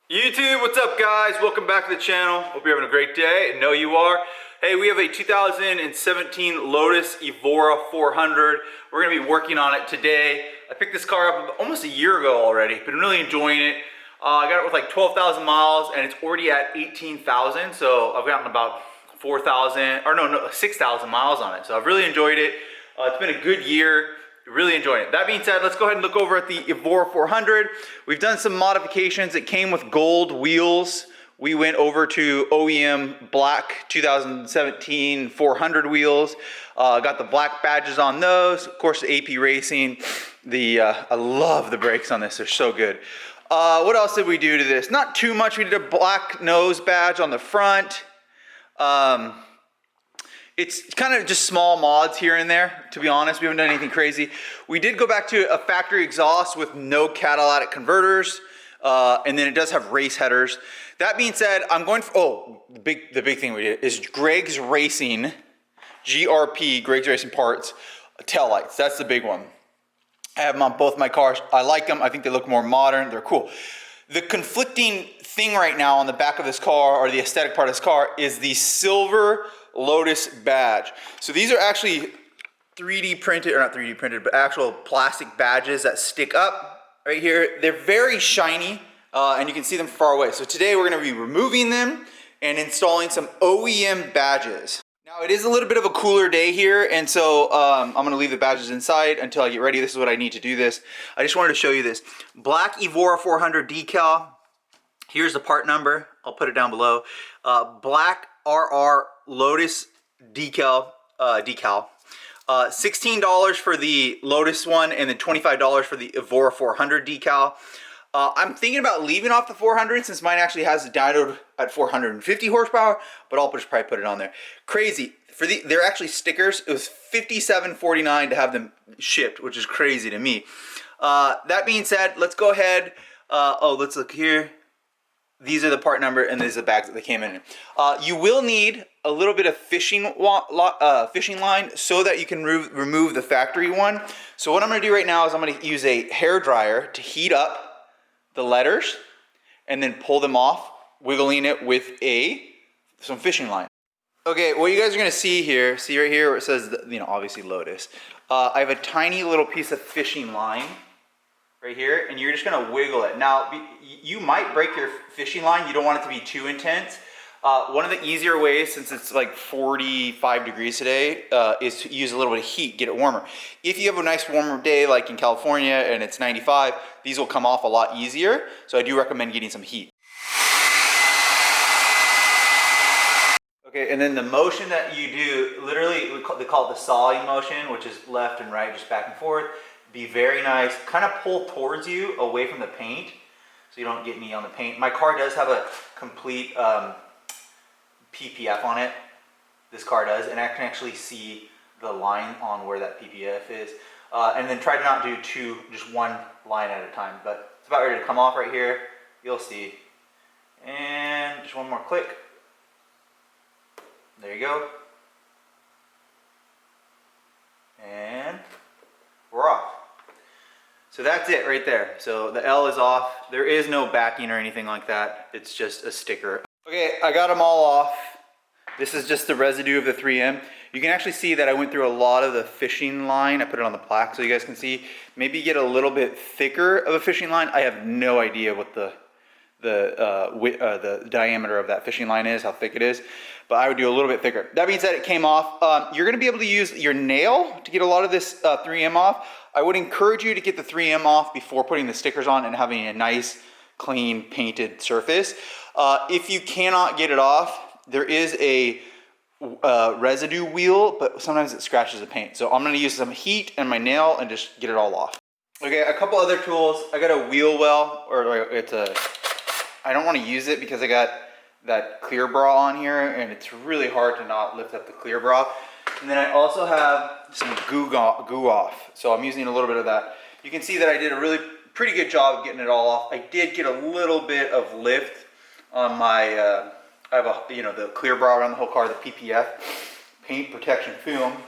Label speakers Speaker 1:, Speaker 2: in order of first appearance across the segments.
Speaker 1: YouTube, what's up guys? Welcome back to the channel. Hope you're having a great day. I know you are. Hey, we have a 2017 Lotus Evora 400. We're gonna be working on it today. I picked this car up almost a year ago already. Been really enjoying it. I got it with like 12,000 miles and it's already at 18,000. So I've gotten about 6,000 miles on it. So I've really enjoyed it. It's been a good year. Really enjoying it. That being said, let's go ahead and look over at the Evora 400. We've done some modifications. It came with gold wheels. We went over to OEM black 2017 400 wheels. Got the black badges on those. Of course, the AP Racing. I love the brakes on this. They're so good. What else did we do to this? Not too much. We did a black nose badge on the front. It's kind of just small mods here and there, to be honest. We haven't done anything crazy. We did go back to a factory exhaust with no catalytic converters, and then it does have race headers. That being said, I'm going for, the big thing we did is Greg's Racing, GRP, Greg's Racing Parts, tail lights. That's the big one. I have them on both my cars. I like them. I think they look more modern. They're cool. The conflicting thing right now on the back of this car, or the aesthetic part of this car, is the silver Lotus badge. So these are actually 3D printed, or not 3D printed, but actual plastic badges that stick up right here. They're very shiny, and you can see them far away. So today we're gonna be removing them and installing some OEM badges. Now it is a little bit of a cooler day here, and so I'm gonna leave the badges inside until I get ready. This is what I need to do this. I just wanted to show you this. Black Evora 400 decal. Here's the part number. I'll put it down below. Black RR Lotus decal. $16 for the Lotus one, and then $25 for the Evora 400 decal. I'm thinking about leaving off the 400 since mine actually has a dyno at 450 horsepower, but I'll just probably put it on there. Crazy. They're actually stickers. It was $57.49 to have them shipped, which is crazy to me. That being said, let's go ahead. Let's look here. These are the part number, and these are the bags that they came in. You will need a little bit of fishing line so that you can remove the factory one. So what I'm going to do right now is I'm going to use a hair dryer to heat up the letters and then pull them off, wiggling it with some fishing line. Okay, what you guys are going to see here, see right here where it says, obviously Lotus. I have a tiny little piece of fishing line right here, and you're just gonna wiggle it. Now, you might break your fishing line. You don't want it to be too intense. One of the easier ways, since it's like 45 degrees today, is to use a little bit of heat, get it warmer. If you have a nice warmer day, like in California, and it's 95, these will come off a lot easier. So I do recommend getting some heat. Okay, and then the motion that you do, literally, they call it the sawing motion, which is left and right, just back and forth. Be very nice, kind of pull towards you away from the paint so you don't get any on the paint. My car does have a complete PPF on it. This car does, and I can actually see the line on where that PPF is. And then try to not do just one line at a time, but it's about ready to come off right here. You'll see. And just one more click. There you go. And we're off. So that's it right there. So the L is off. There is no backing or anything like that. It's just a sticker. Okay, I got them all off. This is just the residue of the 3M. You can actually see that I went through a lot of the fishing line. I put it on the plaque so you guys can see. Maybe get a little bit thicker of a fishing line. I have no idea what the diameter of that fishing line is, how thick it is, but I would do a little bit thicker. That being said, it came off. You're gonna be able to use your nail to get a lot of this 3M off. I would encourage you to get the 3M off before putting the stickers on and having a nice, clean, painted surface. If you cannot get it off, there is a residue wheel, but sometimes it scratches the paint. So I'm gonna use some heat and my nail and just get it all off. Okay, a couple other tools. I got a wheel well, I don't want to use it because I got that clear bra on here, and it's really hard to not lift up the clear bra. And then I also have some goo off, so I'm using a little bit of that. You can see that I did a pretty good job of getting it all off. I did get a little bit of lift on my, I have the clear bra around the whole car, the PPF, paint protection film.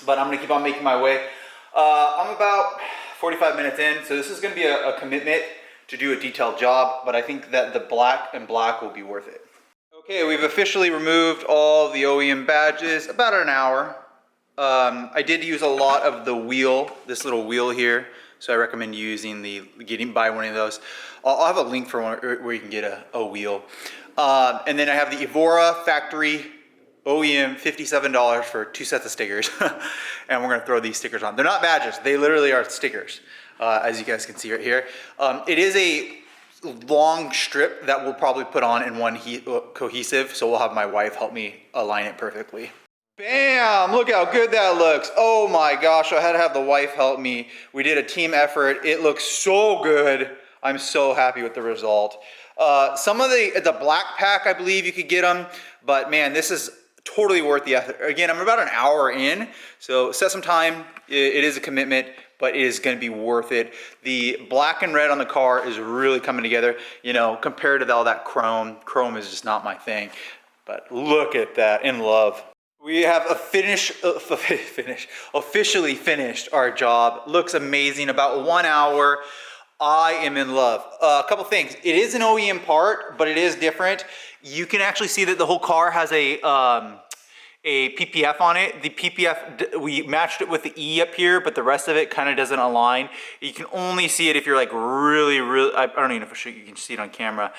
Speaker 1: But I'm gonna keep on making my way. I'm about 45 minutes in, so this is gonna be a commitment to do a detailed job, but I think that the black and black will be worth it. Okay, we've officially removed all the OEM badges, about an hour. I did use a lot of the wheel, this little wheel here, so I recommend using buy one of those. I'll have a link for one where you can get a wheel. And then I have the Evora factory OEM, $57 for 2 sets of stickers. And we're gonna throw these stickers on. They're not badges, they literally are stickers, as you guys can see right here. It is a long strip that we'll probably put on in one cohesive, so we'll have my wife help me align it perfectly. Bam! Look how good that looks. Oh my gosh, I had to have the wife help me. We did a team effort. It looks so good. I'm so happy with the result. Some of the black pack, I believe you could get them, but man, this is totally worth the effort. Again, I'm about an hour in, so set some time. It is a commitment, but it is going to be worth it. The black and red on the car is really coming together. You know, compared to all that chrome. Chrome is just not my thing, but look at that, in love. We have officially finished our job. Looks amazing, about 1 hour. I am in love. A couple things. It is an OEM part, but it is different. You can actually see that the whole car has a PPF on it. The PPF, we matched it with the E up here, but the rest of it kind of doesn't align. You can only see it if you're like really, I don't even know if you can see it on camera.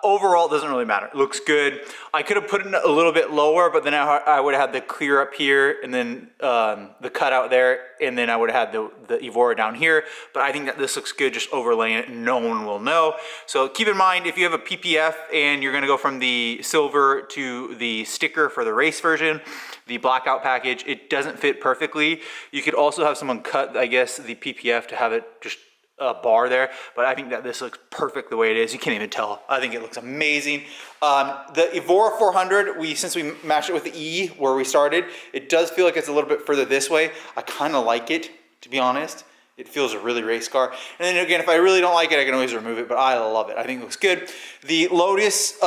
Speaker 1: Overall, it doesn't really matter. It looks good. I could have put it a little bit lower, but then I would have had the clear up here and then the cutout there, and then I would have had the Evora down here. But I think that this looks good, just overlaying it, and no one will know. So keep in mind, if you have a PPF and you're gonna go from the silver to the sticker for the race version, the blackout package, it doesn't fit perfectly. You could also have someone cut, I guess, the PPF to have it just a bar there, but I think that this looks perfect the way it is. You can't even tell. I think it looks amazing. The Evora 400, since we matched it with the E where we started, it does feel like it's a little bit further this way. I kind of like it, to be honest. It feels a really race car. And then again, if I really don't like it, I can always remove it, but I love it. I think it looks good. The Lotus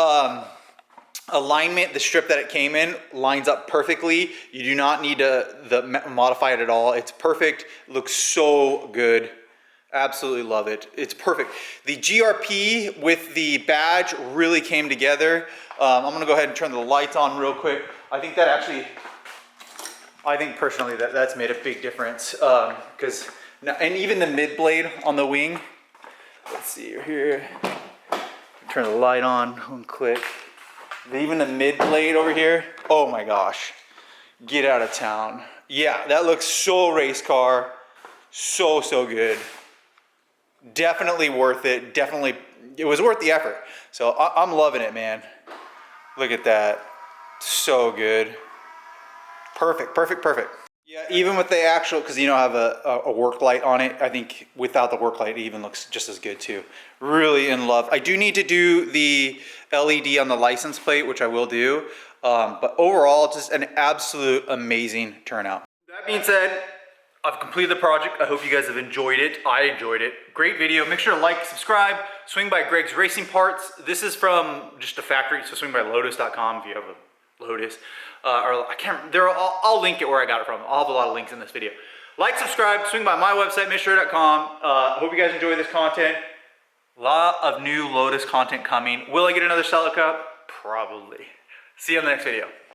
Speaker 1: alignment, the strip that it came in, lines up perfectly. You do not need to modify it at all. It's perfect. It looks so good. Absolutely love it. It's perfect. The GRP with the badge really came together. I'm gonna go ahead and turn the lights on real quick. I think that actually, I think personally that's made a big difference, and even the mid blade on the wing. Let's see here. Turn the light on, one click. Even the mid blade over here, oh my gosh, get out of town. Yeah, that looks so race car, so good. Definitely worth it. Definitely, it was worth the effort. So I'm loving it, man. Look at that, so good. Perfect. Yeah, even with the actual, because you don't have a work light on it, I think without the work light, it even looks just as good too. Really in love. I do need to do the LED on the license plate, which I will do. But overall, just an absolute amazing turnout. That being said, I've completed the project. I hope you guys have enjoyed it. I enjoyed it. Great video. Make sure to like, subscribe, swing by Greg's Racing Parts. This is from just a factory, so swing by lotus.com if you have a Lotus. Or I can't, I'll link it where I got it from. I'll have a lot of links in this video. Like, subscribe, swing by my website, mitch.com. Hope you guys enjoy this content. A lot of new Lotus content coming. Will I get another CELICA? Probably. See you on the next video.